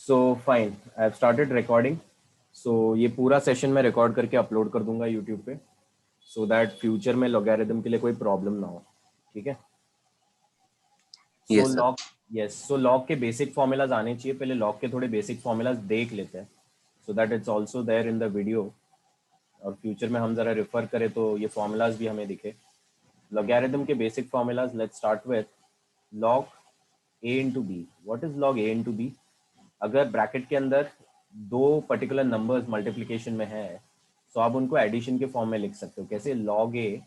So fine, I have started recording. So ये पूरा session मैं रिकॉर्ड करके अपलोड कर दूंगा यूट्यूब पे, सो दैट फ्यूचर में लॉगरिदम के लिए कोई प्रॉब्लम ना हो। ठीक है। सो Yes, sir. Log, yes, so log के बेसिक फॉर्मूलाज आने चाहिए। पहले लॉग के थोड़े बेसिक फॉर्मूलाज देख लेते हैं, so that it's also there in the video, और फ्यूचर में हम ज़रा रेफर करें तो ये फॉर्मूलाज भी हमें दिखे। लॉगरिदम के basic formulas, let's start with log a into B. What is log a into B? अगर ब्रैकेट के अंदर दो पर्टिकुलर नंबर्स मल्टीप्लिकेशन में है, तो आप उनको एडिशन के फॉर्म में लिख सकते हो। कैसे? Log A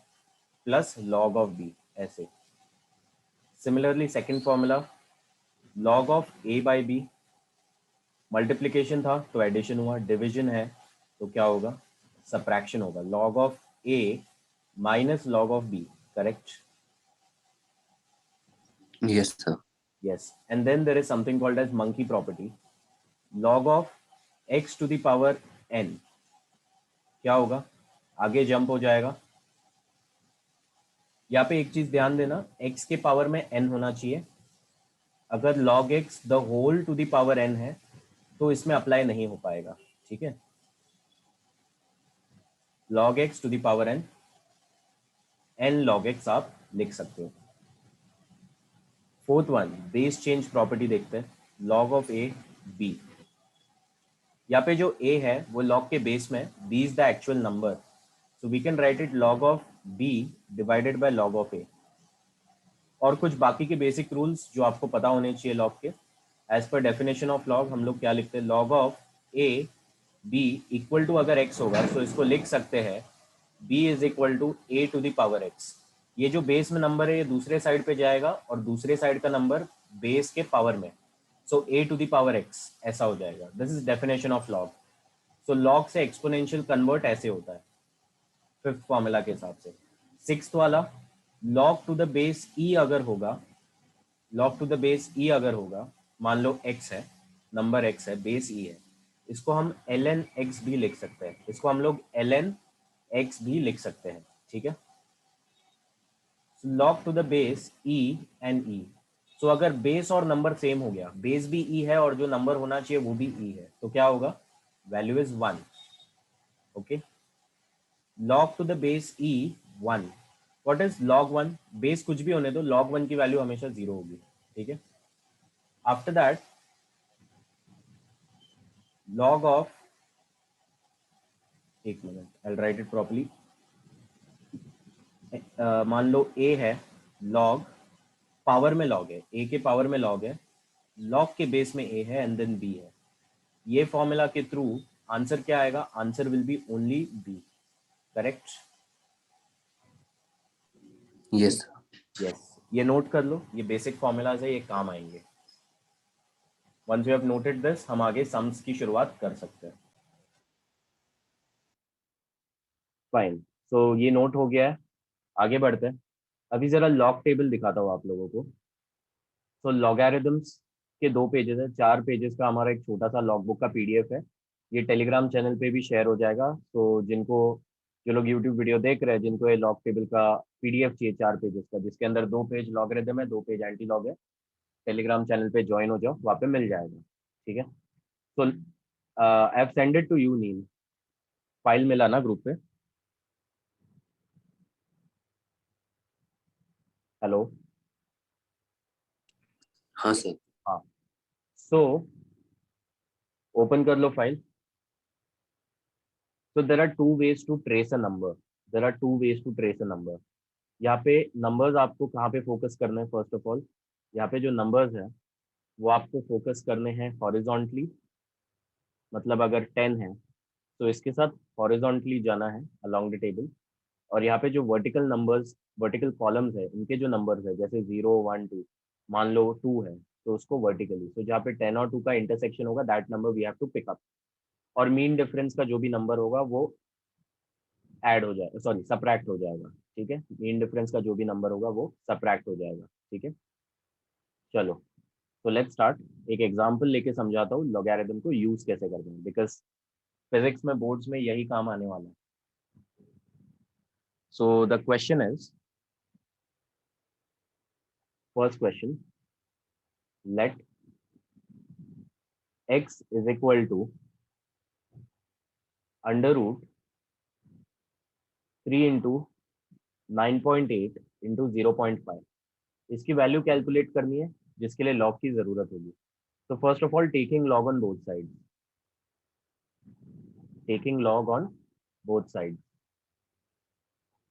plus log of B, ऐसे। Similarly second formula, log of A by B. Multiplication था तो एडिशन हुआ, डिवीजन है तो क्या होगा? सब्ट्रैक्शन होगा। Log of A minus log of B, correct? Yes, sir. Yes. And then there is something called as monkey property. Log of x to the power n, क्या होगा? आगे जंप हो जाएगा। यहाँ पे एक चीज ध्यान देना, x के पावर में n होना चाहिए। अगर log x the whole to the power n है तो इसमें अप्लाई नहीं हो पाएगा। ठीक है। log x to the power n, n log x आप लिख सकते हो। Fourth one, base change property देखते हैं। log ऑफ a b, यहाँ पे जो a है वो log के बेस में, b is the actual number, so we can write it log of b divided by log of a। और कुछ बाकी के बेसिक रूल्स जो आपको पता होने चाहिए लॉग के। As per definition of log हम लोग क्या लिखते हैं? Log of A B equal to, अगर x होगा तो इसको लिख सकते हैं b is equal to A to the power x। ये जो बेस में नंबर है ये दूसरे साइड पे जाएगा और दूसरे साइड का नंबर बेस के पावर में, सो ए टू द पावर x ऐसा हो जाएगा। This is definition of log. So log से एक्सपोनेंशियल कन्वर्ट ऐसे होता है फिफ्थ फॉर्मूला के हिसाब से। सिक्स्थ वाला, लॉग टू द बेस ई अगर होगा, लॉग टू द बेस ई अगर होगा, मान लो x है, नंबर x है, बेस ई है, इसको हम ln x भी लिख सकते हैं। इसको हम लोग ln x भी लिख सकते हैं। ठीक है। Log to the base e and e, सो अगर बेस और नंबर सेम हो गया, बेस भी e है और जो नंबर होना चाहिए वो भी e है, तो क्या होगा? Value is 1। Okay. log to the base e 1। What is log 1? Base कुछ भी होने दो, log 1 की वैल्यू हमेशा 0 होगी। ठीक है। आफ्टर दैट log ऑफ, एक minute, I write it properly. मान लो a है, log पावर में log है, a के पावर में log है, log के बेस में a है एंड देन b है। ये फॉर्मूला के थ्रू आंसर क्या आएगा? Answer will be only b, correct? Yes, sir. Yes, ये नोट कर लो, ये बेसिक फॉर्मूलाज है, ये काम आएंगे। Once you have noted this, हम आगे सम्स की शुरुआत कर सकते हैं। फाइन, सो ये नोट हो गया है, आगे बढ़ते हैं। अभी जरा लॉग टेबल दिखाता हूँ आप लोगों को। तो लॉगरिदम्स के 2 पेजेस है, 4 पेजेस का हमारा एक छोटा सा लॉग बुक का पीडीएफ है। ये टेलीग्राम चैनल पे भी शेयर हो जाएगा। तो जिनको, जो लोग यूट्यूब वीडियो देख रहे हैं, जिनको ये लॉग टेबल का पीडीएफ चाहिए 4 पेजेस का, जिसके अंदर 2 पेज लॉगरिदम है, 2 पेज एंटी लॉग है, टेलीग्राम चैनल पे ज्वाइन हो जाओ, वहाँ पे मिल जाएगा। ठीक है। तो I have send it to you Neel, file मिला ना ग्रुप पे? हेलो? हाँ सर. हाँ। सो ओपन कर लो file. So there are two ways to trace a number. There are two ways to trace a number. यहाँ पे नंबर्स आपको कहाँ पे फोकस करना है? फर्स्ट ऑफ ऑल, यहाँ पे जो नंबर्स हैं वो आपको फोकस करने हैं हॉरिजॉन्टली। मतलब अगर 10 है तो इसके साथ हॉरिजॉन्टली जाना है अलोंग द टेबल। और यहाँ पे जो वर्टिकल नंबर्स, वर्टिकल कॉलम्स है, इनके जो नंबर्स है, जैसे 0 1 2, मान लो 2 है तो उसको वर्टिकली, तो जहाँ पे 10 और 2 का इंटरसेक्शन होगा, that number we have to pick up. और मीन डिफरेंस का जो भी नंबर होगा वो ऐड हो जाएगा, सॉरी सब्ट्रैक्ट हो जाएगा। ठीक है। मीन डिफरेंस का जो भी नंबर होगा वो सब्ट्रैक्ट हो जाएगा। ठीक है। चलो, तो लेट्स स्टार्ट। एक एग्जांपल लेके समझाता हूँ लॉगरिदम को यूज कैसे करते हैं, बिकॉज फिजिक्स में, बोर्ड्स में यही काम आने वाला है। So the question is, first question, let x is equal to under root 3 into 9.8 into 0.5। इसकी वैल्यू कैलकुलेट करनी है जिसके लिए लॉग की जरूरत होगी। तो first of all taking log on both side, taking log on both sides.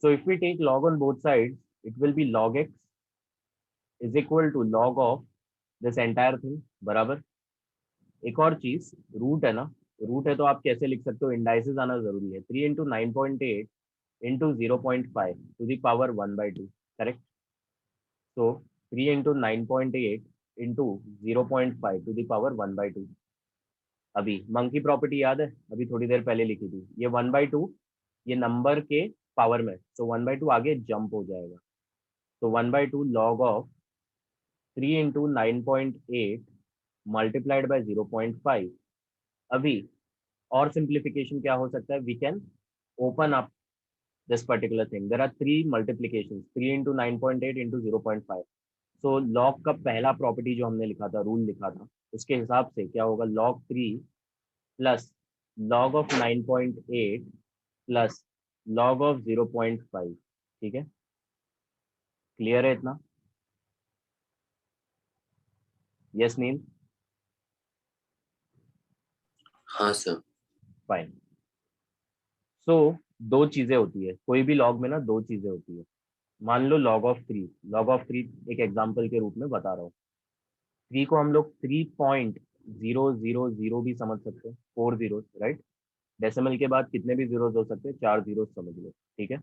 So if we take log on both sides, it will be log x is equal to log of this entire thing बराबर। एक और चीज, root है ना, root है तो आप कैसे लिख सकते हो, इंडाइसेस आना जरूरी है। 3 into 9.8 into 0.5 to the power 1/2, correct. तो 3 into 9.8 into 0.5 to the power 1/2। अभी मंकी प्रॉपर्टी याद है, अभी थोड़ी देर पहले लिखी थी, ये 1/2 ये नंबर के पावर में, तो 1/2 आगे जंप हो जाएगा। तो 1/2 log of 3 into 9.8 multiplied by 0.5। अभी और सिंप्लीफिकेशन क्या हो सकता है, we can open up this particular thing. There are 3 multiplication, 3 into 9.8 into 0.5। So log का पहला प्रॉपर्टी जो हमने लिखा था, रूल लिखा था, उसके हिसाब से क्या होगा, log 3 plus log of 9.8 plus log of 0.5। ठीक है, क्लियर है इतना? यस नील? हाँ सर। फाइन। सो दो चीजें होती है कोई भी लॉग में ना, दो चीजें होती है। मान लो log ऑफ 3, log ऑफ 3 एक एग्जांपल के रूप में बता रहा हूँ। 3 को हम लोग 3.000 भी समझ सकते हैं, 4 जीरो, राइट। डेसिमल के बाद कितने भी जीरोस हो सकते हैं, 4 जीरो समझ लो, ठीक है।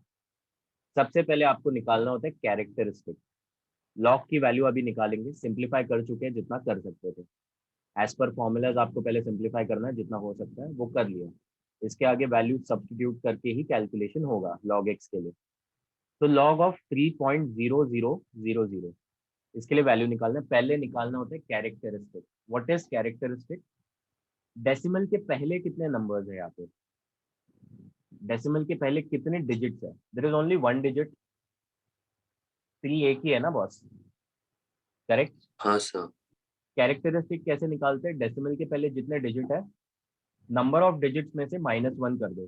सबसे पहले आपको निकालना होता है कैरेक्टरिस्टिक। लॉग की वैल्यू अभी निकालेंगे, सिंप्लीफाई कर चुके हैं जितना कर सकते थे। एज पर फॉर्मूलाज आपको पहले सिंप्लीफाई करना है, जितना हो सकता है वो कर लिया। इसके आगे वैल्यू सब्स्टिट्यूट करके ही कैलकुलेशन होगा लॉग एक्स के लिए। तो लॉग ऑफ 3.0000, इसके लिए वैल्यू निकालना है। पहले निकालना होता है characteristic. What is characteristic? Decimal के पहले कितने नंबर्स है यहाँ पे, डेसिमल के पहले कितने डिजिट्स है। There is only one digit, 3 एक ही है ना बॉस, करेक्ट। हाँ सर। कैरेक्टरिस्टिक कैसे निकालते हैं, डेसिमल के पहले जितने डिजिट है, नंबर ऑफ डिजिट्स में से -1 कर दो।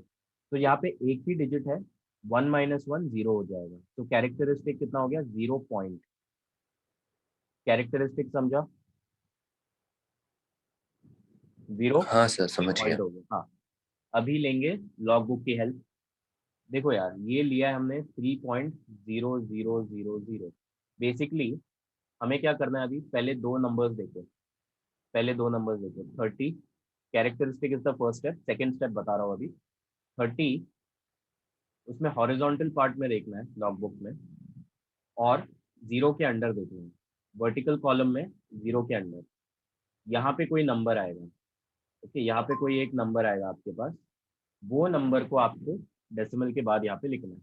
तो यहाँ पे एक ही डिजिट है, 1 - 1 0 हो जाएगा। तो कैरेक्टरिस्टिक कितना हो गया, 0 पॉइंट। कैरेक्टरिस्टिक समझा, 0 हाँ सर, समझ गया। पॉइंट हो गया। हाँ, अभी लेंगे लॉग बुक की हेल्प। देखो यार, ये लिया है हमने 3.0000। बेसिकली हमें क्या करना है, अभी पहले दो नंबर्स देखो, पहले दो नंबर्स देखो। 30, characteristic is the first step, second step बता रहा हूँ अभी। 30 उसमें हॉरिजॉन्टल पार्ट में देखना है लॉग बुक में, और जीरो के अंडर देखना है, वर्टिकल कॉलम में जीरो के अंडर। यहाँ पे कोई नंबर आएगा, ओके, यहाँ पे कोई एक नंबर आएगा आपके पास, वो नंबर को आपको डेसिमल के बाद यहाँ पे लिखना है।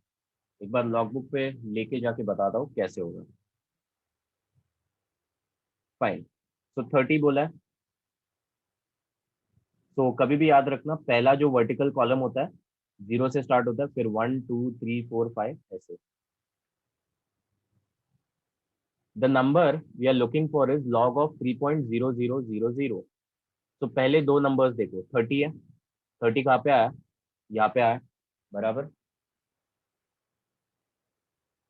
एक बार लॉग बुक पे लेके जाके बताता हूँ कैसे होगा। फाइन। तो 30 बोला है, तो कभी भी याद रखना, पहला जो वर्टिकल कॉलम होता है जीरो से स्टार्ट होता है, फिर 1 2 3 4 5 ऐसे। The number we are looking for is log of 3.0000। तो पहले दो नंबर्स देखो, 30 है, 30 कहाँ पे आया, यहाँ पे आया, बराबर।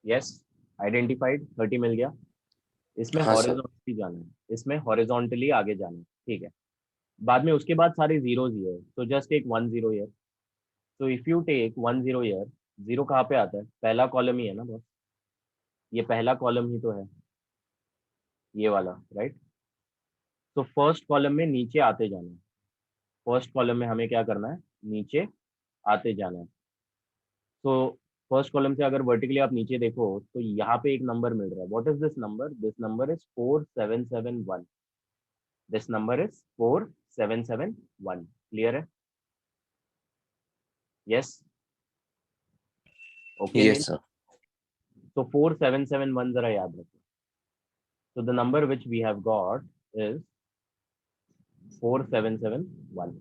यस, आइडेंटिफाइड, 30 मिल गया। इसमें हाँ सर। हॉरिजॉन्टली जाना है, इसमें हॉरिजॉन्टली आगे जाना है, ठीक है। बाद में उसके बाद सारे जीरोज ही है, तो जस्ट एक 1 0 ईयर। तो if you take 1 0 year, zero कहाँ पे आता है, पहला कॉलम ही है ना बस, ये पहला कॉलम ही तो है, ये वाला, राइट। तो फर्स्ट कॉलम में नीचे आते जाना है, फर्स्ट कॉलम में हमें क्या करना है, नीचे आते जाना है। तो फर्स्ट कॉलम से अगर वर्टिकली आप नीचे देखो तो यहाँ पे एक नंबर मिल रहा है। What is this number, this number is 4771। This number is 4771, clear है? Yes, okay Neel. Yes sir. तो 4771 जरा याद रखो। तो the number which we have got is 4771।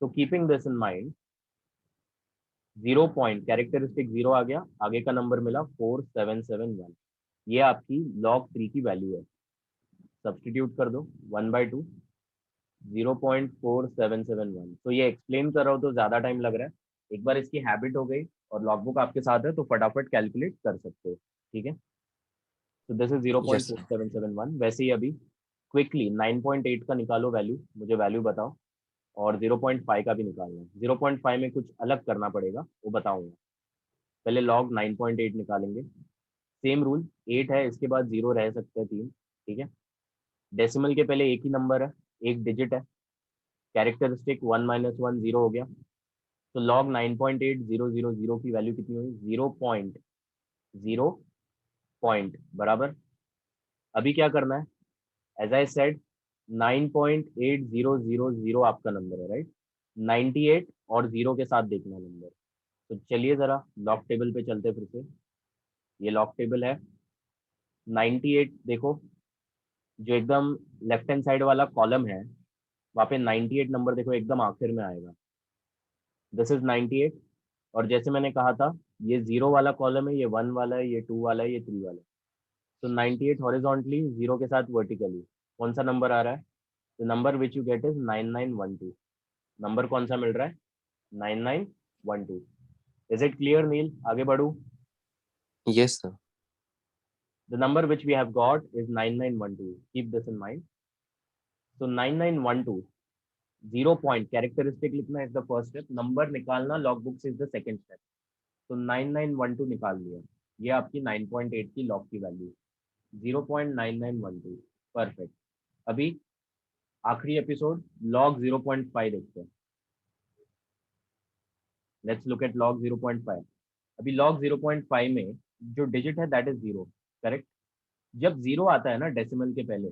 तो keeping this in mind, 0 point characteristic 0 आ गया, आगे का नंबर मिला 4771। ये आपकी log 3 की वैल्यू है। सब्सटीट्यूट कर दो, 1/2 0.4771। तो ये एक्सप्लेन कर रहा हूँ तो ज्यादा टाइम लग रहा है, एक बार इसकी हैबिट हो गई और लॉगबुक आपके साथ है तो फटाफट कैलकुलेट कर सकते हो, ठीक है। तो this is zero point yes four sir. Seven seven one वैसे ही अभी क्विकली 9.8 का निकालो वैल्यू, मुझे वैल्यू बताओ, और 0.5 का भी निकालना है। 0.5 में कुछ अलग करना पड़ेगा, वो बताऊंगा। पहले लॉग 9.8 निकालेंगे। सेम रूल, 8 है इसके बाद जीरो रह सकते हैं 3, ठीक है। डेसिमल के पहले एक ही नंबर है, एक डिजिट है। कैरेक्टरिस्टिक 1 - 1 जीरो हो गया। तो लॉग 9.8000 की वैल्यू कितनी हुई? 0.0 बराबर। अभी क्या करना है? एज आई सेड 9.8000 आपका नंबर है, राइट। 98 और जीरो के साथ देखना नंबर। तो चलिए जरा लॉग टेबल पे चलते फिर से। ये लॉग टेबल है। 98 देखो, जो एकदम लेफ्ट हैंड साइड वाला कॉलम है वहाँ पे 98 नंबर देखो एकदम आखिर में आएगा। This is 98। और जैसे मैंने कहा था, ये जीरो वाला कॉलम है, ये वन वाला है, ये टू वाला है, ये थ्री वाला है। तो 98 हॉरिजॉन्टली जीरो के साथ वर्टिकली कौन सा नंबर आ रहा है? The number which you get is 9912। Number कौन सा मिल रहा है? 9912। Is it clear Neel? आगे बढ़ू? Yes sir. The number which we have got is 9912, keep this in mind. तो 9912, जीरो पॉइंट कैरेक्टरिस्टिक लिखना is the first step, number निकालना लॉग बुक से इज द सेकंड स्टेप। तो 9912 निकाल लिया, ये आपकी 9.8 की लॉग की वैल्यू, 0.9912। परफेक्ट। अभी आखिरी एपिसोड लॉग 0.5 देखते हैं। Let's look at log 0.5। अभी लॉग 0.5 में जो डिजिट है दैट इज जीरो, करेक्ट। जब जीरो आता है ना डेसिमल के पहले,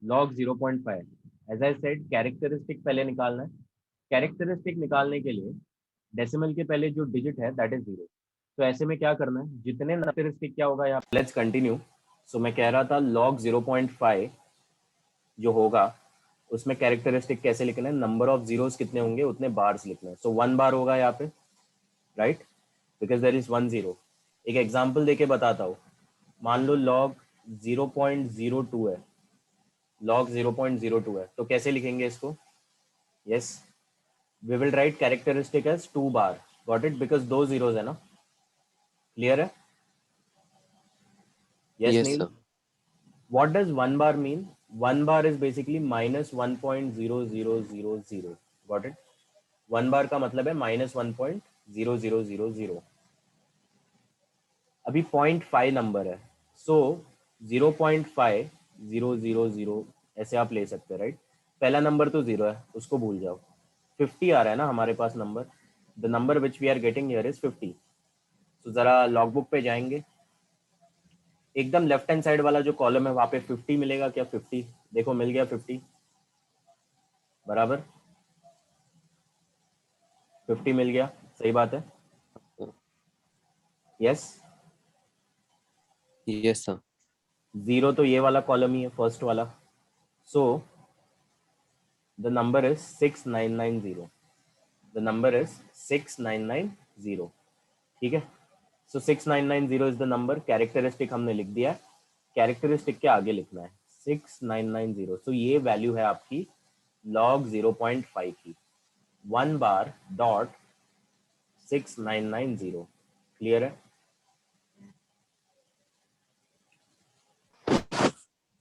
log 0.5, as I said characteristic पहले निकालना है। कैरेक्टरिस्टिक निकालने के लिए डेसिमल के पहले जो डिजिट है दैट इज जीरो। तो ऐसे में क्या करना है, जितने कैरेक्टरिस्टिक क्या होगा यहाँ, लेट्स कंटिन्यू। सो मैं कह रहा था लॉग 0.5 जो होगा उसमें कैरेक्टरिस्टिक कैसे लिखना है, नंबर ऑफ जीरोस कितने होंगे उतने बार्स लिखना है। सो 1 बार होगा यहाँ पे, राइट, बिकॉज देर इज 1 0। एक एग्जाम्पल देके बताता हूँ। मान लो लॉग 0.02 है, लॉग 0.02 है, तो कैसे लिखेंगे इसको? Yes, we will write characteristic as 2 bar. Got it? Because दो जीरोज है ना। क्लियर है? Yes yes Neel. Sir. What does 1 bar mean? 1 bar is basically -1.0000। Got it? 1 bar का मतलब है -1.0000। अभी 0.5 नंबर है, सो 0.5000 ऐसे आप ले सकते हैं, राइट। पहला नंबर तो जीरो है, उसको भूल जाओ। 50 आ रहा है ना हमारे पास number, the number which we are getting here is 50। तो जरा लॉगबुक पे जाएंगे, एकदम लेफ्ट हैंड साइड वाला जो कॉलम है वहां पे 50 मिलेगा क्या? 50 देखो मिल गया, 50 बराबर, 50 मिल गया, सही बात है। यस। Yes sir. जीरो तो ये वाला कॉलम ही है, फर्स्ट वाला। So the number is 6990। The number is 6990, ठीक है। सो 6990 इज द नंबर। कैरेक्टरिस्टिक हमने लिख दिया है, कैरेक्टरिस्टिक के आगे लिखना है 6990। सो ये वैल्यू है आपकी लॉग 0.5 की, 1 बार डॉट 6990। क्लियर है?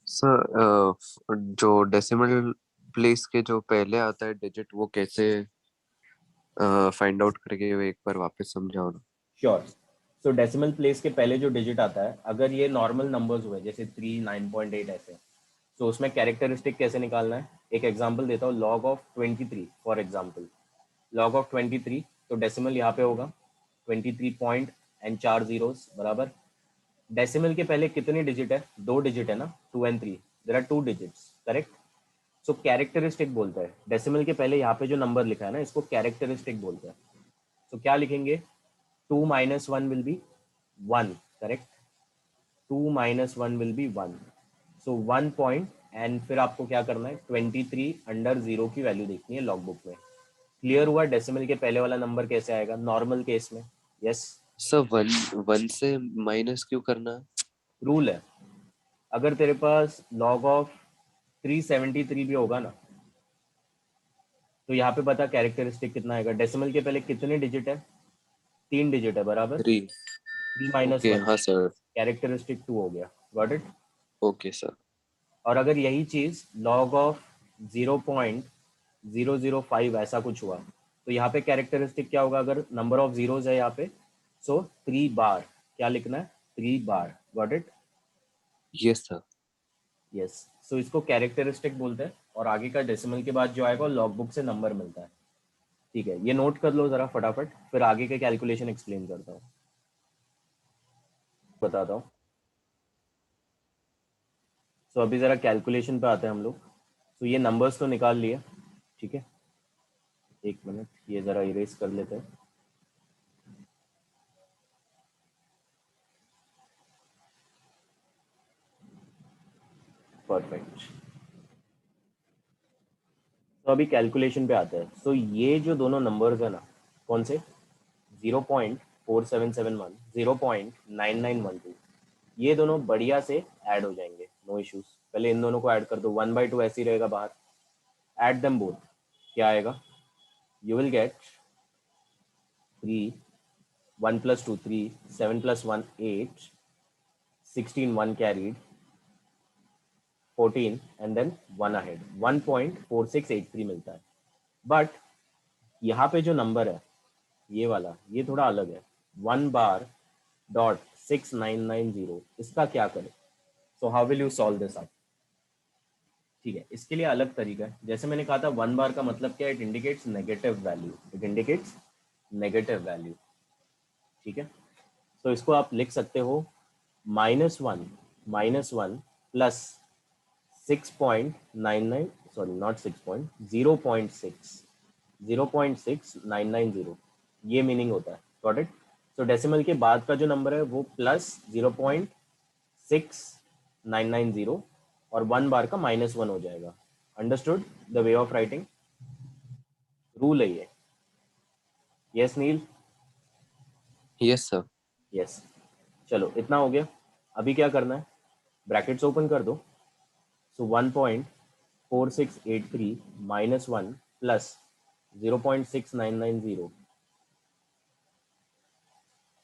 सर जो डेसिमल प्लेस के जो पहले आता है डिजिट वो कैसे फाइंड आउट करके वो एक बार वापस समझाओ ना। श्योर। सो डेसिमल प्लेस के पहले जो डिजिट आता है, अगर ये नॉर्मल नंबर्स हुए जैसे 3, 9.8 ऐसे, तो उसमें कैरेक्टरिस्टिक कैसे निकालना है? एक एग्जांपल देता हूँ, log of 23 for example. Log of 23, तो डेसिमल यहाँ पे होगा 23 पॉइंट एंड 4 जीरोस बराबर। डेसिमल के पहले कितने डिजिट है? 2 डिजिट है ना, 2 and 3, there are 2 digits, correct. So characteristic बोलता है, डेसिमल के पहले यहाँ पे जो नंबर लिखा है ना इसको कैरेक्टरिस्टिक बोलते हैं। सो क्या लिखेंगे? 2 - 1 will be 1, correct. 2 - 1 will be 1। So 1 point and फिर आपको क्या करना है, 23 अंडर जीरो की वैल्यू देखनी है लॉग बुक में। क्लियर हुआ डेसिमल के पहले वाला नंबर कैसे आएगा नॉर्मल केस में? यस। सर वन वन से माइनस क्यों करना है? रूल है, अगर तेरे पास लॉग ऑफ 373 भी होगा ना। तो यहाँ पे बता कैरेक्टरिस्टिक कितना आएगा। डेसिमल के पहले कितने डिजिट है, 3 डिजिट है बराबर। 3। 3 माइनस ओके 1, हाँ सर। कैरेक्टरिस्टिक 2 हो गया। Got it. Okay sir. और अगर यही चीज लॉग ऑफ 0.005 ऐसा कुछ हुआ तो यहाँ पे कैरेक्टरिस्टिक क्या होगा, अगर नंबर ऑफ जीरोज है यहाँ पे, सो 3 बार, क्या लिखना है, 3 बार। Got it. Yes sir. Yes. So इसको कैरेक्टरिस्टिक बोलते हैं और आगे का डेसिमल के बाद जो आएगा लॉग बुक से नंबर मिलता है। ठीक है, ये नोट कर लो जरा फटाफट, फिर आगे के कैलकुलेशन एक्सप्लेन करता हूँ, बताता हूँ। सो अभी जरा कैलकुलेशन पे आते हैं हम लोग। तो ये नंबर्स तो निकाल लिए, ठीक है। एक मिनट, ये जरा इरेज कर लेते हैं। परफेक्ट। तो अभी कैलकुलेशन पे आते हैं। सो ये जो दोनों नंबर्स है ना, कौन से, 0.4771, 0.9912, ये दोनों बढ़िया से ऐड हो जाएंगे, नो इश्यूज। पहले इन दोनों को ऐड कर दो, 1/2 ऐसे ही रहेगा बाहर। ऐड देम बोथ, क्या आएगा, you will gate 3, 1 + 2 3, 7 + 1 8, 16 1 carried, 14 and then 1 ahead, 1.4683 मिलता है। बट यहाँ पे जो नंबर है ये वाला, ये थोड़ा अलग है, 1 bar.6990, इसका क्या करें। So how will you solve this out. ठीक है, इसके लिए अलग तरीका है। जैसे मैंने कहा था 1 बार का मतलब क्या है, it indicates negative value, it indicates negative value. ठीक है, तो इसको आप लिख सकते हो -1 प्लस 6.99, सॉरी नॉट 6 पॉइंट, 0.6990, ये मीनिंग होता है। Got it. सो डेसिमल के बाद का जो नंबर है वो प्लस 0.6990 और 1 बार का -1 हो जाएगा। Understood the way of writing, rule है ये। Yes Neel. Yes sir. Yes. चलो इतना हो गया। अभी क्या करना है, ब्रैकेट्स ओपन कर दो। सो 1.4683 -1 प्लस 0.6990,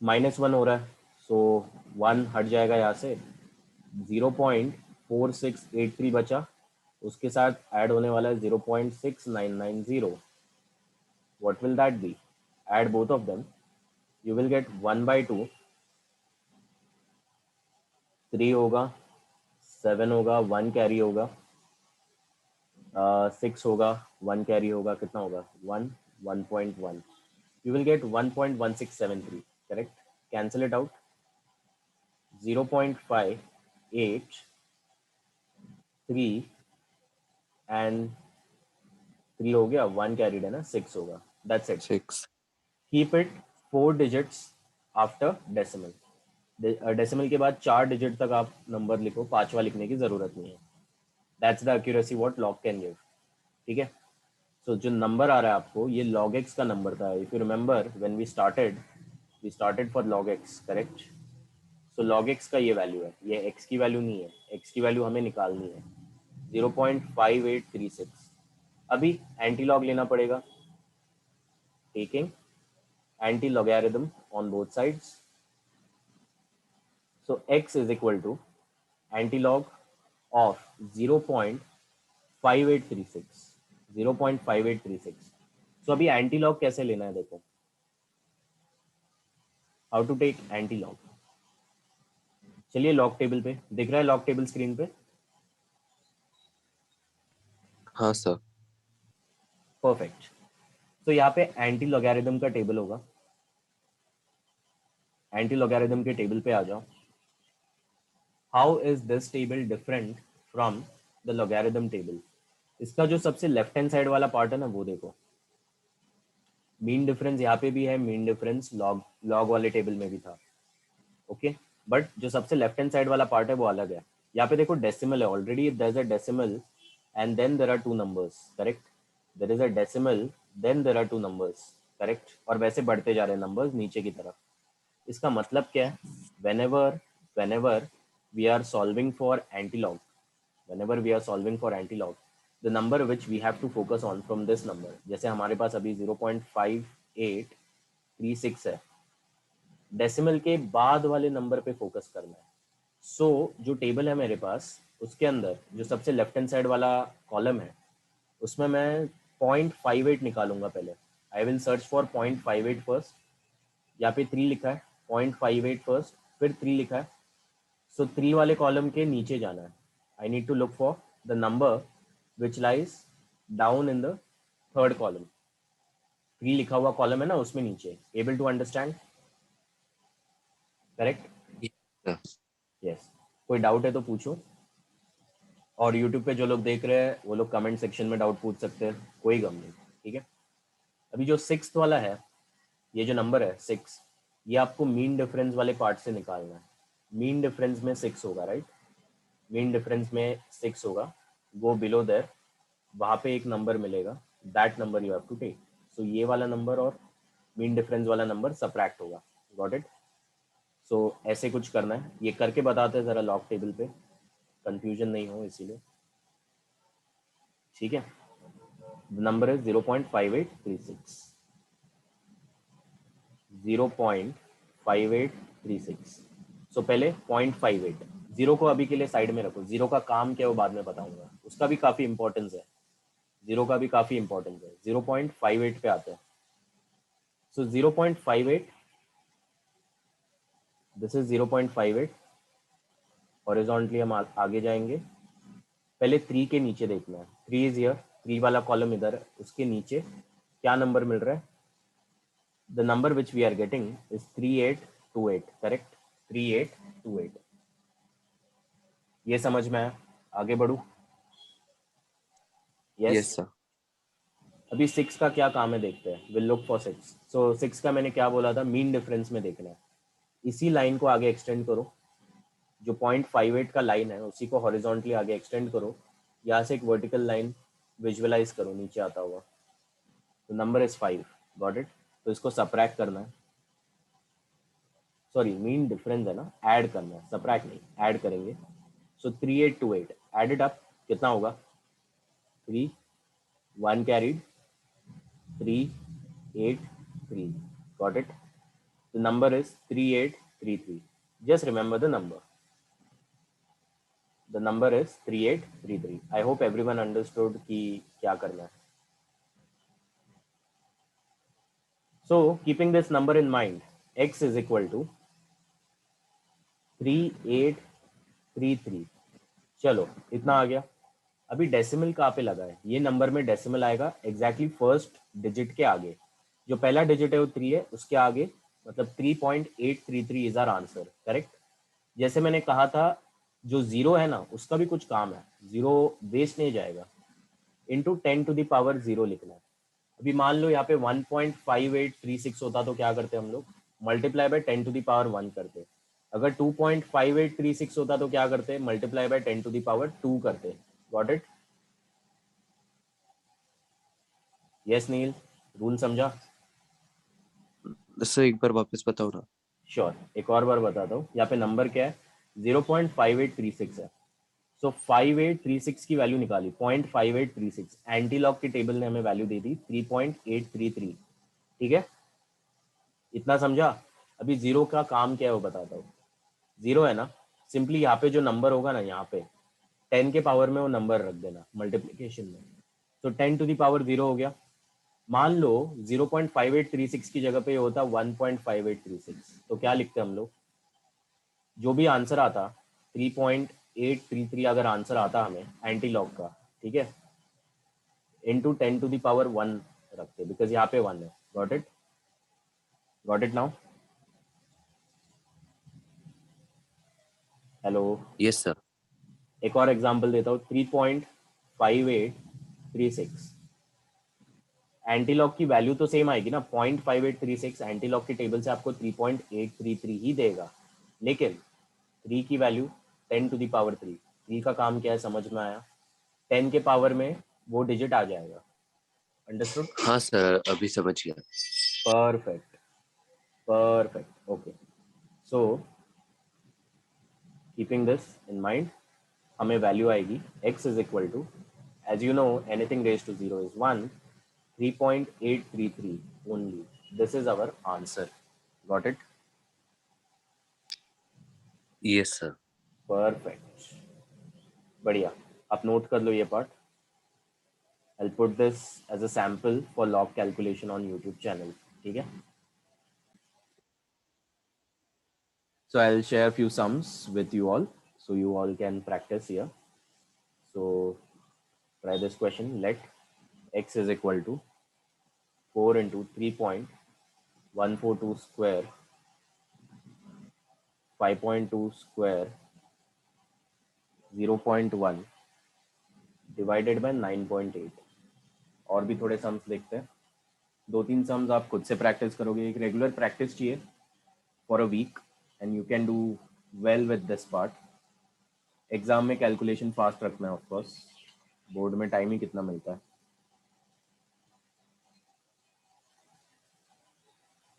-1 हो रहा है, सो 1 हट जाएगा यहाँ से, 0.4683 बचा, उसके साथ ऐड होने वाला है 0.6990। What will that be, add both of them, you will get 1/2, 3 होगा, 7 होगा, 1 कैरी होगा, 6 होगा, 1 कैरी होगा, कितना होगा, 1, 1.1, you will get 1.1673, correct। cancel it out, 0.583 and 3 हो गया, 1 कैरीड है ना, 6 होगा, that's it। 6। keep it 4 digits after decimal। Decimal के बाद 4 डिजिट तक आप नंबर लिखो, पांचवा लिखने की जरूरत नहीं है। That's the accuracy what log can give. ठीक है, सो जो नंबर आ रहा है आपको, ये log x का नंबर था। If you remember when we started for log x, correct. So log x का ये वैल्यू है, ये x की वैल्यू नहीं है, x की वैल्यू हमें निकालनी है 0.5836। अभी एंटी लॉग लेना पड़ेगा, taking anti logarithm on both sides. So x is equal to anti log of 0.5836, 0.5836। So अभी एंटी लॉग कैसे लेना है देखो, how to take anti log. चलिए लॉग टेबल पे, दिख रहा है लॉग टेबल स्क्रीन पे, हाँ सर। परफेक्ट। तो यहाँ पे एंटी लॉगरिथम का टेबल होगा, एंटी लॉगरिथम के टेबल पे आ जाओ। How is this table different from the logarithm table. इसका जो सबसे लेफ्ट हैंड साइड वाला पार्ट है ना, वो देखो, मीन डिफरेंस यहाँ पे भी है, मीन डिफरेंस लॉग लॉग वाले टेबल में भी था, ओके। बट जो सबसे लेफ्ट हैंड साइड वाला पार्ट है वो अलग है। यहाँ पे देखो डेसिमल है already, there is a decimal and then there are 2 numbers, correct. There is a decimal then there are 2 numbers, correct. और वैसे बढ़ते जा रहे हैं नंबर्स नीचे की तरफ। इसका मतलब क्या है, whenever whenever we are solving for antilog, whenever we are solving for anti-log, the number which we have to focus on from this number, जैसे हमारे पास अभी 0.5836 है, डेसिमल के बाद वाले नंबर पे फोकस करना है. सो जो टेबल है मेरे पास, उसके अंदर जो सबसे लेफ्ट हैंड साइड वाला कॉलम है, उसमें मैं 0.58 निकालूंगा पहले. I will search for 0.58 first. यहाँ पे 3 लिखा है, 0.58 फर्स्ट, फिर 3 लिखा है. सो 3 वाले कॉलम के नीचे जाना है. I need to look for the number which lies down in the third column. 3 लिखा हुआ कॉलम है ना, उसमें नीचे. Able to understand? Correct? Yes. कोई डाउट है तो पूछो. और यूट्यूब पे जो लोग देख रहे हैं वो लोग कमेंट सेक्शन में डाउट पूछ सकते हैं, कोई गम नहीं. ठीक है. अभी जो 6th वाला है, ये जो नंबर है 6, ये आपको मीन डिफरेंस वाले पार्ट से निकालना है. मीन डिफरेंस में 6 होगा, राइट? मीन डिफरेंस में 6 होगा. गो बिलो देयर, वहाँ पे एक नंबर मिलेगा, that number you have to take. So ये वाला नंबर और मीन डिफरेंस वाला नंबर सब्ट्रैक्ट होगा. Got it? सो ऐसे कुछ करना है. ये करके बताते हैं ज़रा लॉग टेबल पे, कंफ्यूजन नहीं हो इसीलिए. ठीक है. The number is 0.5836. 0.5836. सो पहले 0.58, जीरो को अभी के लिए साइड में रखो. जीरो का काम क्या है वो बाद में बताऊंगा, उसका भी काफी इंपॉर्टेंस है. जीरो का भी काफी इंपॉर्टेंस है. 0.58 पे आते हैं. सो 0.58, दिस इज 0.58. हॉरिजॉन्टली हम आगे जाएंगे. पहले 3 के नीचे देखना है. 3 इज हियर, 3 वाला कॉलम इधर है, उसके नीचे क्या नंबर मिल रहा है? The number which we are getting is 3828. Correct? 3828. ये समझ में आया? आगे बढ़ू? Yes yes. सर. अभी 6 का क्या काम है देखते हैं. Will look for 6. सो 6 का मैंने क्या बोला था? मीन डिफरेंस में देखना है. इसी लाइन को आगे एक्सटेंड करो. जो 0.58 का लाइन है उसी को हॉरिजॉन्टली आगे एक्सटेंड करो. यहाँ से एक वर्टिकल लाइन विजुअलाइज करो नीचे आता हुआ. तो नंबर इज 5. Got it? तो इसको सब्ट्रैक्ट करना है. सॉरी, मीन डिफरेंस है ना, ऐड करना है, सब्ट्रैक्ट नहीं, ऐड करेंगे. सो 3828 एडेड अप कितना होगा? 3, 1 carried, 383. Got it? The number is 3833. Just remember the number. The number is 3833. I hope everyone understood कि क्या करना है. So keeping this number in mind, x is equal to 3833. चलो इतना आ गया. अभी डेसिमल कहाँ पे लगा है? ये नंबर में डेसिमल आएगा एग्जैक्टली फर्स्ट डिजिट के आगे. जो पहला डिजिट है वो 3 है, उसके आगे, मतलब 3.833 इज आवर आंसर. करेक्ट? जैसे मैंने कहा था, जो जीरो है ना उसका भी कुछ काम है. जीरो वेस्ट नहीं जाएगा. इंटू 10 टू द पावर 0 लिखना है. अभी मान लो यहाँ पे 1.5836 होता तो क्या करते हम लोग? Multiply by 10 to the power 1 करते. अगर 2.5836 होता तो क्या करते? Multiply by 10 to the power 2 करते. Got it? Yes Neel, rule समझा? सर एक बार वापस बताओ ना. श्योर, एक और बार बताता हूँ. यहाँ पे नंबर क्या है? 0.5836 है. सो 5836 की वैल्यू निकाली, 0.5836. एंटी लॉग की टेबल ने हमें वैल्यू दे दी 3.833. ठीक है, इतना समझा? अभी जीरो का काम क्या है वो बताता हूँ. जीरो है ना, सिंपली यहाँ पे जो नंबर होगा ना, यहाँ पे 10 के पावर में वो नंबर रख देना मल्टीप्लीकेशन में. तो 10 टू द पावर 0 हो गया. मान लो 0.5836 की जगह पे होता 1.5836, तो क्या लिखते हम लोग? जो भी आंसर आता 3.833 अगर आंसर आता हमें एंटी लॉग का, ठीक है, इंटू 10 टू द पावर 1 रखते, बिकॉज यहाँ पे 1 है. Got it? Got it now? Hello. Yes sir. एक और एग्जांपल देता हूँ. 3.5836 एंटीलॉग की वैल्यू तो सेम आएगी ना. 0.5836 एंटीलॉग की टेबल से आपको 3.833 ही देगा, लेकिन 3 की वैल्यू 10 टू द पावर 3. 3 का काम क्या है समझ में आया? 10 के पावर में वो डिजिट आ जाएगा. अंडरस्टूड? हाँ सर, अभी समझ गया. Perfect, perfect. Okay. So keeping this in mind, हमें वैल्यू आएगी x is equal to, as you know anything raise to 0 is 1, 3.833 only. This is our answer. Got it? Yes sir. Perfect. बढ़िया. आप note कर लो ये part. I'll put this as a sample for log calculation on YouTube channel. ठीक है? So I'll share a few sums with you all, so you all can practice here. So try this question. Let x is equal to 4 into 3.142 square, 5.2 square, 0.1 divided by 9.8. और भी थोड़े sums देखते हैं. 2-3 sums आप खुद से practice करोगे. एक रेगुलर प्रैक्टिस चाहिए for a week and you can do well with this part. Exam में कैलकुलेशन फास्ट रखना है ऑफकोर्स. बोर्ड में टाइम ही कितना मिलता है.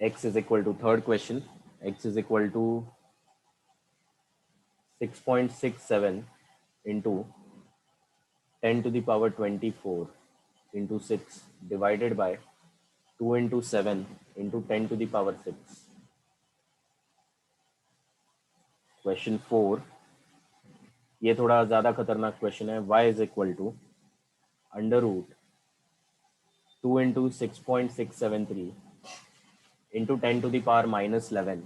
x is equal to, third question, x is equal to 6.67 into 10 to the power 24 into 6 divided by 2 into 7 into 10 to the power 6. Question 4, ये थोड़ा ज़्यादा खतरनाक क्वेश्चन है. y is equal to under root 2 into 6.673 into 10 to the power minus 11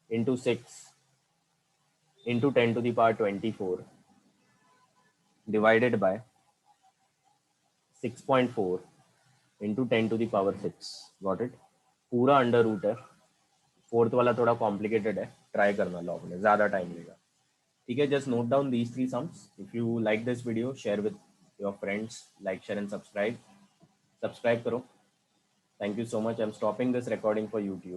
into 6 into 10 to the power 24 divided by 6.4 into 10 to the power 6. Got it? पूरा under root है. Fourth वाला थोड़ा complicated है. ट्राई करना log में, ज़्यादा time लेगा. ठीक है? Just note down these 3 sums. If you like this video, share with your friends, like, share and subscribe. Subscribe करो. Thank you so much. I am stopping this recording for YouTube.